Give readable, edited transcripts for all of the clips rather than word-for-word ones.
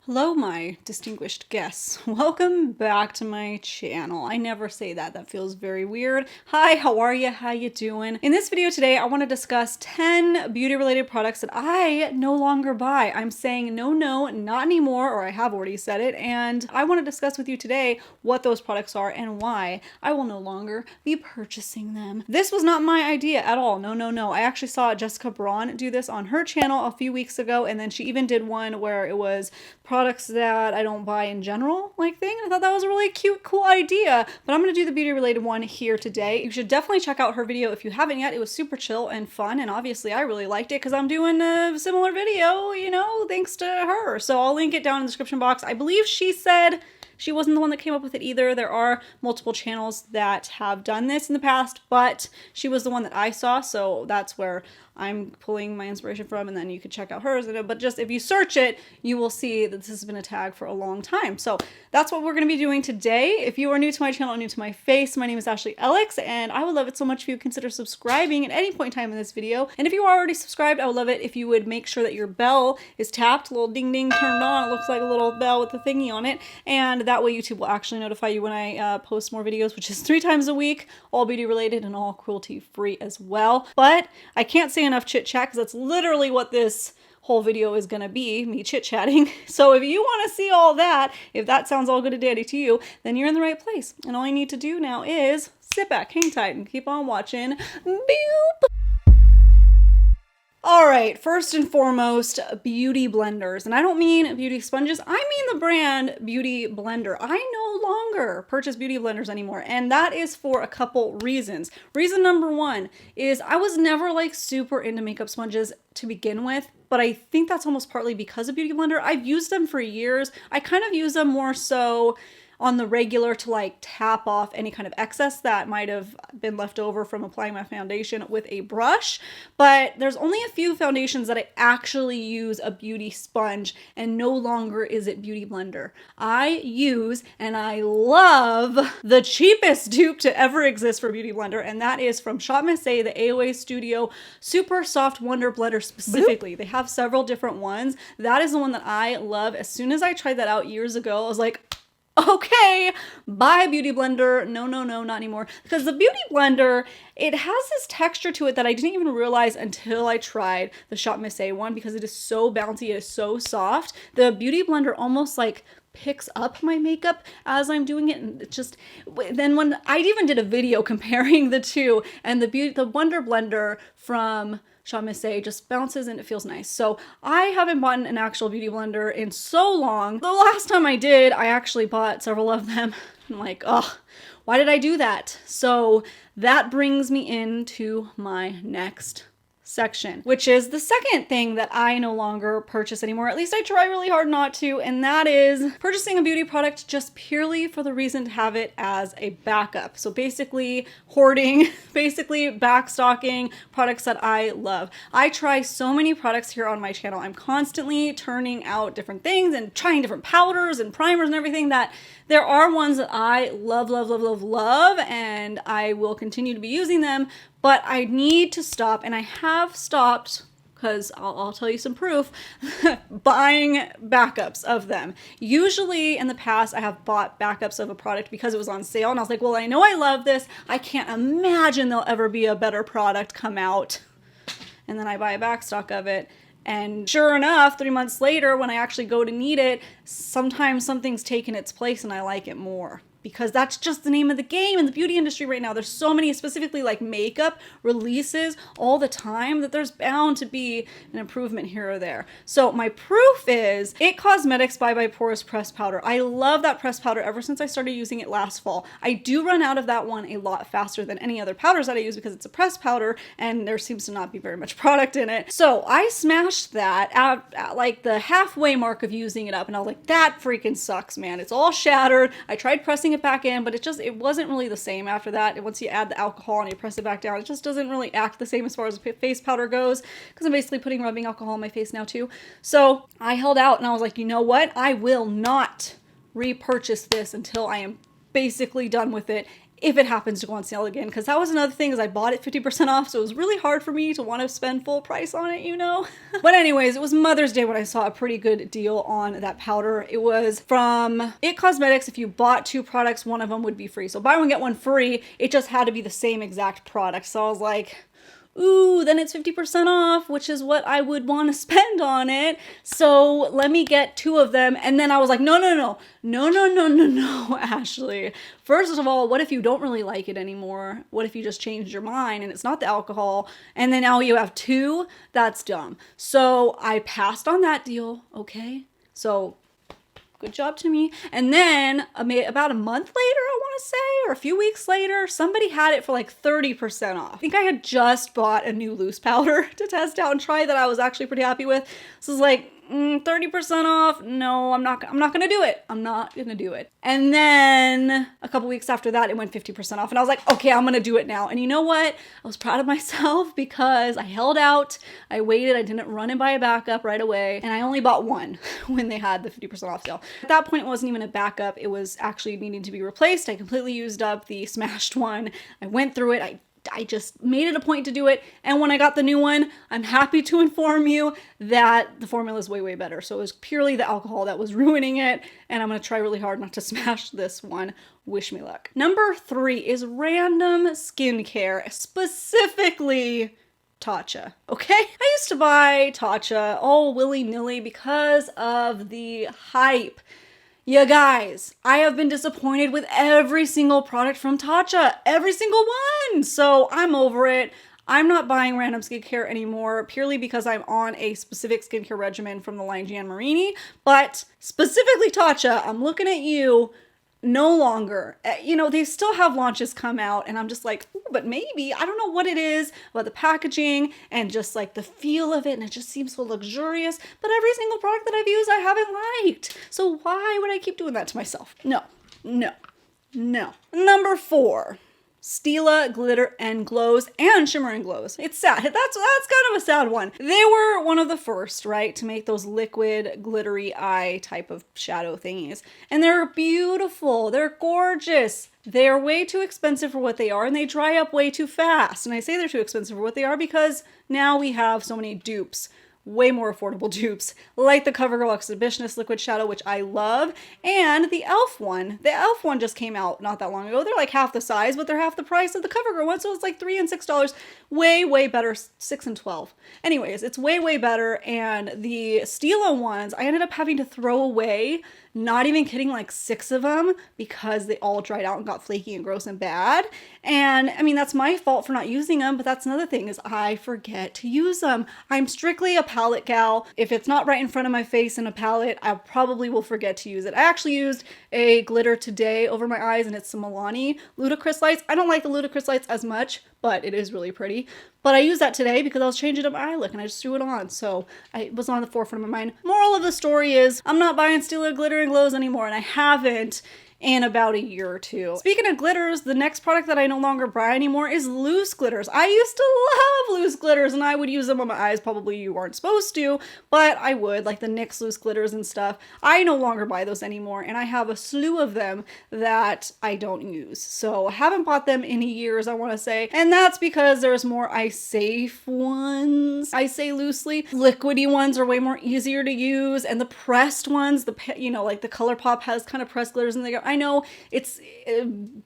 Hello, my distinguished guests. Welcome back to my channel. I never say that. That feels very weird. Hi, how are you? How you doing? In this video today, I want to discuss 10 beauty-related products that I no longer buy. I'm saying no, not anymore, or I have already said it, and I want to discuss with you today what those products are and why I will no longer be purchasing them. This was not my idea at all. No. I actually saw Jessica Braun do this on her channel a few weeks ago, and then she even did one where it was products that I don't buy in general, like thing. I thought that was a really cute, cool idea, but I'm going to do the beauty related one here today. You should definitely check out her video if you haven't yet. It was super chill and fun, and obviously I really liked it because I'm doing a similar video, you know, thanks to her. So I'll link it down in the description box. I believe she said she wasn't the one that came up with it either. There are multiple channels that have done this in the past, but she was the one that I saw, so that's where I'm pulling my inspiration from, and then you could check out hers. But just if you search it, you will see that this has been a tag for a long time. So that's what we're going to be doing today. If you are new to my channel, new to my face, my name is Ashley Ellix, and I would love it so much if you consider subscribing at any point in time in this video. And if you are already subscribed, I would love it if you would make sure that your bell is tapped, a little ding ding turned on. It looks like a little bell with the thingy on it, and that way YouTube will actually notify you when I post more videos, which is 3 times a week, all beauty related and all cruelty free as well. But I can't say enough chit chat because that's literally what this whole video is gonna be, me chit-chatting. So if you want to see all that, if that sounds all good and dandy to you, then you're in the right place. And all you need to do now is sit back, hang tight, and keep on watching. Boop! All right, first and foremost, beauty blenders. And I don't mean beauty sponges, I mean the brand Beauty Blender. I no longer purchase beauty blenders anymore, and that is for a couple reasons. Reason number one is I was never like super into makeup sponges to begin with, but I think that's almost partly because of Beauty Blender. I've used them for years. I kind of use them more so on the regular to like tap off any kind of excess that might have been left over from applying my foundation with a brush. But there's only a few foundations that I actually use a beauty sponge, and no longer is it Beauty Blender. I use and I love the cheapest dupe to ever exist for Beauty Blender, and that is from Shop Miss A, the AOA Studio Super Soft Wonder Blender specifically. They have several different ones. That is the one that I love. As soon as I tried that out years ago, I was like, okay, buy Beauty Blender. No, not anymore. Because the Beauty Blender, it has this texture to it that I didn't even realize until I tried the Shop Miss A one, because it is so bouncy, it is so soft. The Beauty Blender almost like picks up my makeup as I'm doing it, and it just, then when I even did a video comparing the two, and the Wonder Blender from Shop Miss A just bounces and it feels nice. So I haven't bought an actual beauty blender in so long. The last time I did, I actually bought several of them. I'm like, oh, why did I do that? So that brings me into my next section, which is the second thing that I no longer purchase anymore. At least I try really hard not to, and that is purchasing a beauty product just purely for the reason to have it as a backup. So basically hoarding, basically backstocking products that I love. I try so many products here on my channel. I'm constantly turning out different things and trying different powders and primers and everything, that there are ones that I love, and I will continue to be using them. But I need to stop, and I have stopped, because I'll tell you some proof, buying backups of them. Usually in the past, I have bought backups of a product because it was on sale, and I was like, well, I know I love this. I can't imagine there'll ever be a better product come out. And then I buy a backstock of it. And sure enough, 3 months later, when I actually go to need it, sometimes something's taken its place and I like it more. Because that's just the name of the game in the beauty industry right now. There's so many, specifically like makeup releases all the time, that there's bound to be an improvement here or there. So my proof is It Cosmetics by Porous Pressed Powder. I love that pressed powder ever since I started using it last fall. I do run out of that one a lot faster than any other powders that I use because it's a pressed powder and there seems to not be very much product in it. So I smashed that at like the halfway mark of using it up, and I was like, that freaking sucks, man. It's all shattered. I tried pressing it back in, but it wasn't really the same after that. Once you add the alcohol and you press it back down, it just doesn't really act the same as far as face powder goes, because I'm basically putting rubbing alcohol on my face now too. So I held out and I was like, you know what? I will not repurchase this until I am basically done with it. if it happens to go on sale again, because that was another thing, is I bought it 50% off, so it was really hard for me to want to spend full price on it, you know? But anyways, it was Mother's Day when I saw a pretty good deal on that powder. It was from It Cosmetics. If you bought 2 products, one of them would be free. So buy one, get one free. It just had to be the same exact product. So I was like, ooh, then it's 50% off, which is what I would want to spend on it. So let me get 2 of them. And then I was like, no, Ashley. First of all, what if you don't really like it anymore? What if you just changed your mind and it's not the alcohol? And then now you have 2? That's dumb. So I passed on that deal, okay? So good job to me. And then about a month later, I want to say, or a few weeks later, somebody had it for like 30% off. I think I had just bought a new loose powder to test out and try that I was actually pretty happy with. So it's like, 30% off? No, I'm not gonna do it. I'm not gonna do it. And then a couple weeks after that, it went 50% off. And I was like, okay, I'm gonna do it now. And you know what? I was proud of myself because I held out, I waited, I didn't run and buy a backup right away. And I only bought one when they had the 50% off sale. At that point, it wasn't even a backup. It was actually needing to be replaced. I completely used up the smashed one. I went through it. I just made it a point to do it. And when I got the new one, I'm happy to inform you that the formula is way, way better. So it was purely the alcohol that was ruining it. And I'm going to try really hard not to smash this one. Wish me luck. Number 3 is random skincare, specifically Tatcha. Okay? I used to buy Tatcha all willy-nilly because of the hype. You guys, I have been disappointed with every single product from Tatcha. Every single one! So I'm over it. I'm not buying random skincare anymore purely because I'm on a specific skincare regimen from the line Gian Marini. But specifically Tatcha, I'm looking at you. No longer. You know, they still have launches come out and I'm just like, ooh, but maybe, I don't know what it is about the packaging and just like the feel of it, and it just seems so luxurious, but every single product that I've used I haven't liked. So why would I keep doing that to myself? No. Number 4. Stila Glitter and Glows and Shimmer and Glows. It's sad. That's kind of a sad one. They were one of the first, right, to make those liquid glittery eye type of shadow thingies. And they're beautiful. They're gorgeous. They're way too expensive for what they are, and they dry up way too fast. And I say they're too expensive for what they are because now we have so many dupes. Way more affordable dupes, like the CoverGirl Exhibitionist Liquid Shadow, which I love, and the e.l.f. one. The e.l.f. one just came out not that long ago. They're like half the size, but they're half the price of the CoverGirl one, so it's like $3 and $6. Way, way better, $6 and $12. Anyways, it's way, way better, and the Stila ones, I ended up having to throw away, not even kidding, like 6 of them because they all dried out and got flaky and gross and bad. And I mean, that's my fault for not using them, but that's another thing is I forget to use them. I'm strictly a palette gal. If it's not right in front of my face in a palette, I probably will forget to use it. I actually used a glitter today over my eyes, and it's some Milani Ludicrous Lights. I don't like the Ludicrous Lights as much, but it is really pretty. But I used that today because I was changing up my eye look and I just threw it on. So it was on the forefront of my mind. Moral of the story is I'm not buying Stila Glitter and Glows anymore, and I haven't in about a year or 2. Speaking of glitters, the next product that I no longer buy anymore is loose glitters. I used to love loose glitters and I would use them on my eyes. Probably you aren't supposed to, but I would, like the NYX loose glitters and stuff. I no longer buy those anymore, and I have a slew of them that I don't use. So I haven't bought them in years, I want to say, and that's because there's more eye safe ones. I say loosely. Liquidy ones are way more easier to use, and the pressed ones, like the ColourPop has kind of pressed glitters and they go, I know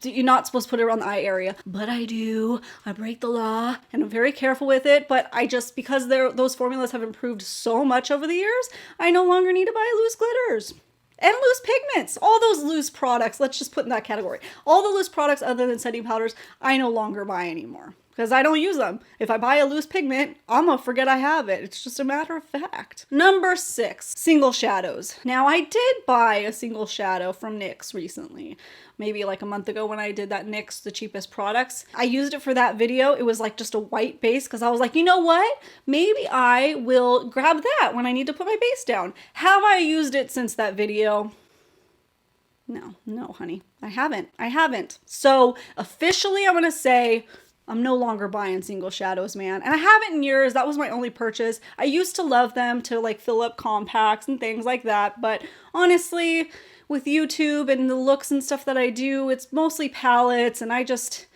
you're not supposed to put it around the eye area, but I do. I break the law and I'm very careful with it, but I just, because those formulas have improved so much over the years, I no longer need to buy loose glitters. And loose pigments. All those loose products, let's just put in that category. All the loose products other than setting powders, I no longer buy anymore. Because I don't use them. If I buy a loose pigment, I'm gonna forget I have it. It's just a matter of fact. Number 6, single shadows. Now I did buy a single shadow from NYX recently. Maybe like a month ago when I did that NYX, the cheapest products. I used it for that video. It was like just a white base because I was like, you know what? Maybe I will grab that when I need to put my base down. Have I used it since that video? No, honey. I haven't. So officially I'm gonna say I'm no longer buying single shadows, man. And I haven't in years. That was my only purchase. I used to love them to like fill up compacts and things like that. But honestly, with YouTube and the looks and stuff that I do, it's mostly palettes, and I just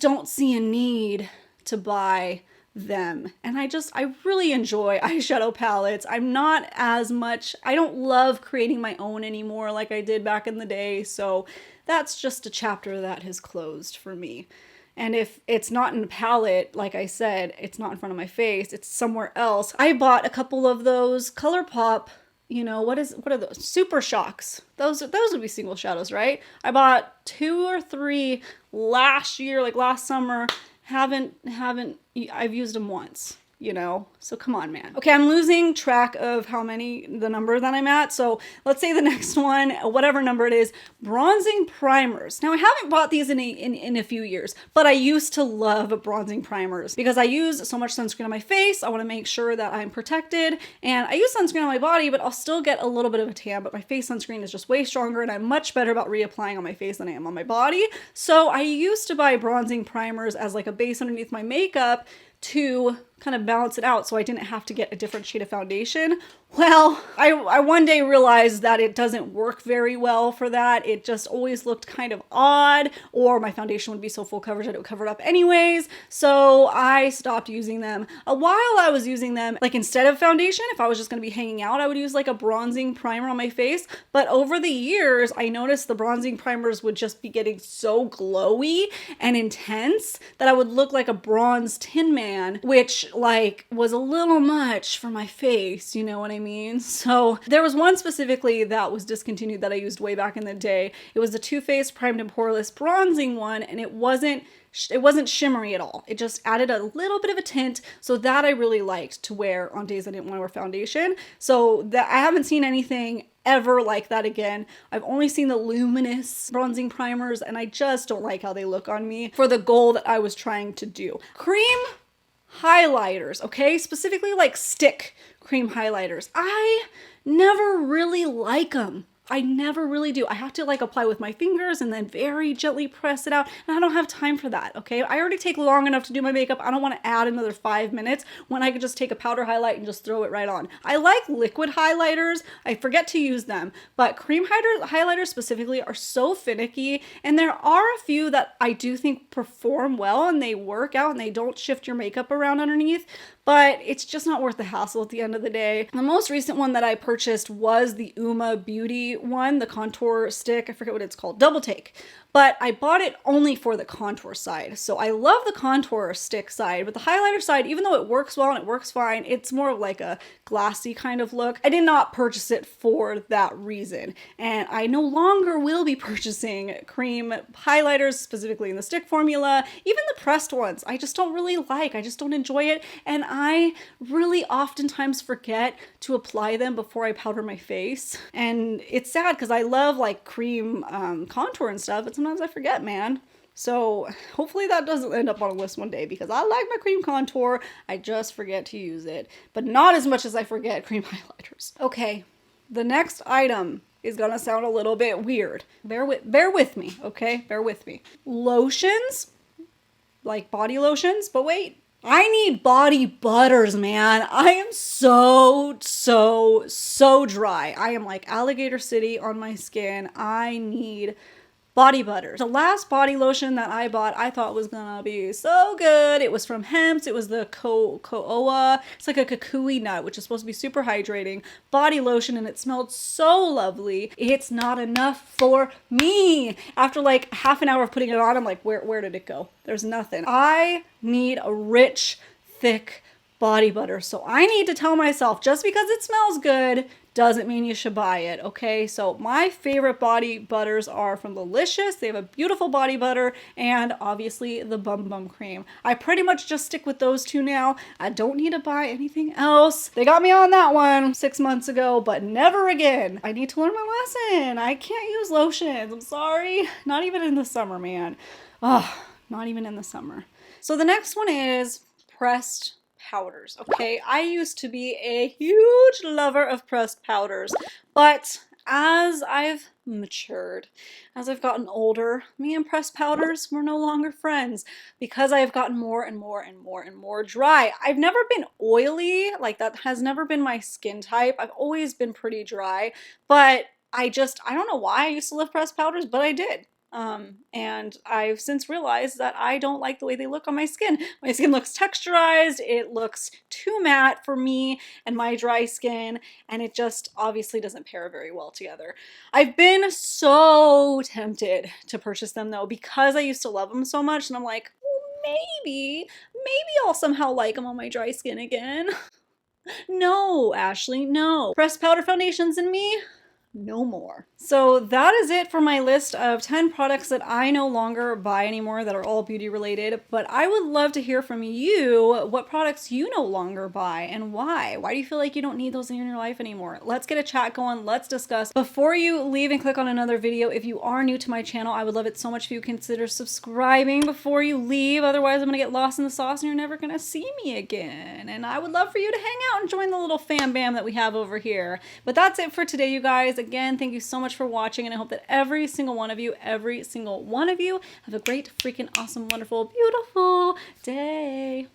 don't see a need to buy them. And I really enjoy eyeshadow palettes. I'm not as much, I don't love creating my own anymore like I did back in the day. So that's just a chapter that has closed for me. And if it's not in a palette, like I said, it's not in front of my face, it's somewhere else. I bought a couple of those ColourPop, you know, what are those? Super Shocks. Those would be single shadows, right? I bought 2 or 3 last year, like last summer. I've used them once, you know, so come on, man. Okay, I'm losing track of the number that I'm at. So let's say the next one, whatever number it is, bronzing primers. Now I haven't bought these in a few years, but I used to love bronzing primers because I use so much sunscreen on my face. I want to make sure that I'm protected, and I use sunscreen on my body, but I'll still get a little bit of a tan, but my face sunscreen is just way stronger, and I'm much better about reapplying on my face than I am on my body. So I used to buy bronzing primers as like a base underneath my makeup to kind of balance it out so I didn't have to get a different shade of foundation. Well, I one day realized that it doesn't work very well for that. It just always looked kind of odd, or my foundation would be so full coverage that it would cover it up anyways. So I stopped using them. A while I was using them, like instead of foundation, if I was just going to be hanging out, I would use like a bronzing primer on my face. But over the years, I noticed the bronzing primers would just be getting so glowy and intense that I would look like a bronze Tin Man, which like was a little much for my face, you know what I mean? So there was one specifically that was discontinued that I used way back in the day. It was the Too Faced Primed and Poreless bronzing one, and it wasn't shimmery at all. It just added a little bit of a tint, so that I really liked to wear on days I didn't want to wear foundation. So that I haven't seen anything ever like that again. I've only seen the luminous bronzing primers, and I just don't like how they look on me for the goal that I was trying to do. Cream highlighters, okay? Specifically like stick cream highlighters. I never really like them. I never really do. I have to like apply with my fingers and then very gently press it out. And I don't have time for that, okay? I already take long enough to do my makeup. I don't want to add another 5 minutes when I could just take a powder highlight and just throw it right on. I like liquid highlighters. I forget to use them, but cream highlighters specifically are so finicky. And there are a few that I do think perform well and they work out and they don't shift your makeup around underneath, but it's just not worth the hassle at the end of the day. The most recent one that I purchased was the Uma Beauty one, the contour stick. I forget what it's called, Double Take. But I bought it only for the contour side. So I love the contour stick side, but the highlighter side, even though it works well and it works fine, it's more of like a glassy kind of look. I did not purchase it for that reason. And I no longer will be purchasing cream highlighters, specifically in the stick formula. Even the pressed ones, I just don't really like. I just don't enjoy it. And I really oftentimes forget to apply them before I powder my face. And it's sad because I love like cream contour and stuff, but sometimes I forget, man. So hopefully that doesn't end up on a list one day because I like my cream contour. I just forget to use it, but not as much as I forget cream highlighters. Okay, the next item is gonna sound a little bit weird. Bear with me, okay? Bear with me. Lotions, like body lotions, but wait. I need body butters, man. I am so dry. I am like alligator city on my skin. I need body butters. The last body lotion that I bought, I thought was gonna be so good. It was from Hemp's. It was the Koa. It's like a kukui nut, which is supposed to be super hydrating body lotion, and it smelled so lovely. It's not enough for me. After like half an hour of putting it on, I'm like, where did it go? There's nothing. I need a rich, thick body butter. So I need to tell myself, just because it smells good doesn't mean you should buy it, okay? So my favorite body butters are from Delicious. They have a beautiful body butter, and obviously the Bum Bum cream. I pretty much just stick with those two now. I don't need to buy anything else. They got me on that one 6 months ago, but never again. I need to learn my lesson. I can't use lotions. I'm sorry. Not even in the summer, man. Oh, not even in the summer. So the next one is pressed powders, okay? I used to be a huge lover of pressed powders, but as I've matured, as I've gotten older, me and pressed powders, we're no longer friends because I've gotten more and more and more and more dry. I've never been oily, like that has never been my skin type. I've always been pretty dry, but I don't know why I used to love pressed powders, but I did. And I've since realized that I don't like the way they look on my skin. My skin looks texturized, it looks too matte for me and my dry skin, and it just obviously doesn't pair very well together. I've been so tempted to purchase them though because I used to love them so much, and I'm like, well, maybe I'll somehow like them on my dry skin again. No, Ashley, no. Pressed powder foundations in me? No more. So that is it for my list of 10 products that I no longer buy anymore that are all beauty related, but I would love to hear from you what products you no longer buy and why. Why do you feel like you don't need those in your life anymore? Let's get a chat going. Let's discuss. Before you leave and click on another video, if you are new to my channel, I would love it so much if you consider subscribing before you leave. Otherwise, I'm gonna get lost in the sauce and you're never gonna see me again. And I would love for you to hang out and join the little fam bam that we have over here. But that's it for today, you guys. Again, thank you so much for watching, and I hope that every single one of you have a great, freaking awesome, wonderful, beautiful day.